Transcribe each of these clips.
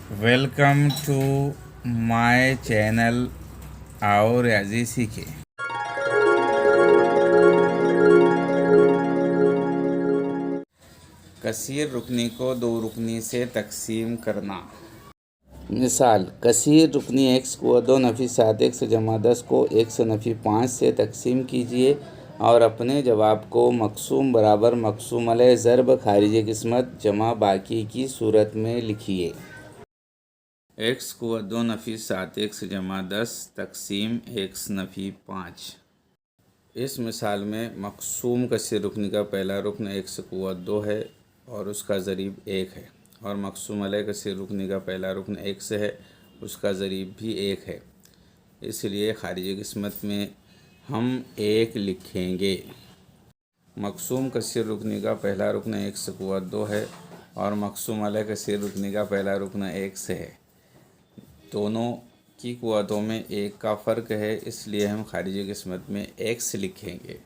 Welcome to my channel आओ रियाजी सीखे। कसीर रुकनी को दो रुकनी से तकसीम करना। मिसाल, कसीर रुकनी x को 2 नफ़ी 7x जमा 10 को 1 से नफ़ी 5 से तकसीम कीजिए और अपने जवाब को मक़सूम बराबर मक़सूम अलैह ज़र्ब खारिज किस्मत जमा बाकी की सूरत में लिखिए। x को 2 नफ़ी 7x जमा 10 तकसीम 1 नफ़ी 5। इस मिसाल में मक़सूम कसीर रुकनी का पहला रुकन x को 2 है और उसका ज़रीब 1 है, और मक़सूम अलैह कसीर रुकनी का पहला रुकन x है, उसका ज़रीब भी 1 है। इसलिए खारिज किस्मत में हम 1 लिखेंगे। मक़सूम कसीर रुकनी का पहला रुकन x को 2 है और मक़सूम अलैह कसीर रुकनी का पहला रुकन x है। दोनों की कुव्वतों में 1 का फ़र्क है, इसलिए हम खारिज किस्मत में x लिखेंगे।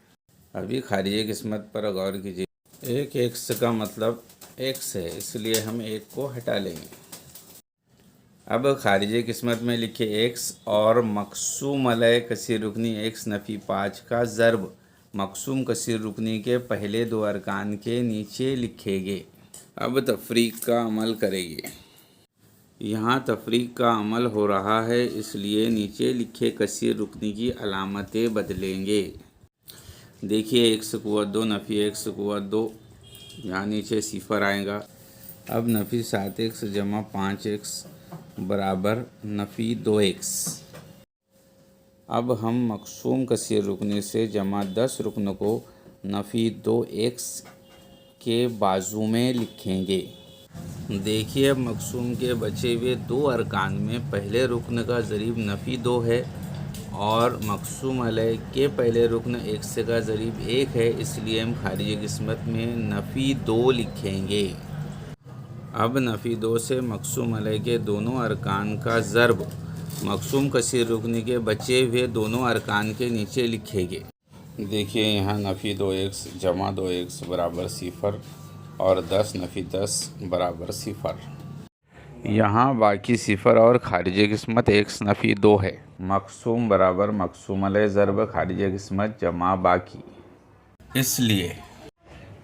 अभी खारिज किस्मत पर गौर कीजिए। एक x का मतलब x है, इसलिए हम 1 को हटा लेंगे। अब खारिज किस्मत में लिखे x और मक़सूम अलैह कसीर रुकनी 1 नफ़ी 5 का ज़र्ब मक़सूम कसीर रुकनी के पहले 2 अरकान के नीचे लिखेंगे। अब तफ़रीक़ का अमल करेंगे। यहाँ तफ़रीक़ का अमल हो रहा है, इसलिए नीचे लिखे कसीर रुकनी की अलामतें बदलेंगे। देखिए, x को 2 नफ़ी x को 2, यहाँ नीचे सिफ़र आएगा। अब नफ़ी 7x जमा 5x बराबर नफ़ी 2x। अब हम मक़सूम कसीर रुकनी से जमा 10 रुकन को नफ़ी 2x के बाजू में लिखेंगे। देखिए, अब मक़सूम के बचे हुए 2 अरकान में पहले रुकन का ज़रीब नफ़ी 2 है और मक़सूम अलैह के पहले रुकन x का ज़रीब 1 है, इसलिए हम खारिज किस्मत में नफ़ी 2 लिखेंगे। अब नफ़ी 2 से मक़सूम अलैह के दोनों अरकान का ज़र्ब मक़सूम कसीर रुकनी के बचे हुए दोनों अरकान के नीचे लिखेंगे। देखिए, यहाँ नफ़ी 2x जमा 2x बराबर सिफ़र और 10 नफ़ी 10 बराबर सिफ़र। यहाँ बाकी सिफ़र और खारिज किस्मत 1 नफ़ी 2 है। मक़सूम बराबर मक़सूम अलैह ज़र्ब खारिज किस्मत जमा बाकी। इसलिए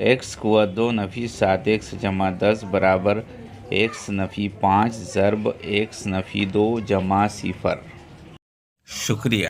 x को 2 नफ़ी 7x जमा 10 बराबर 1 नफ़ी 5 ज़र्ब 1 नफ़ी 2 जमा सिफ़र। शुक्रिया।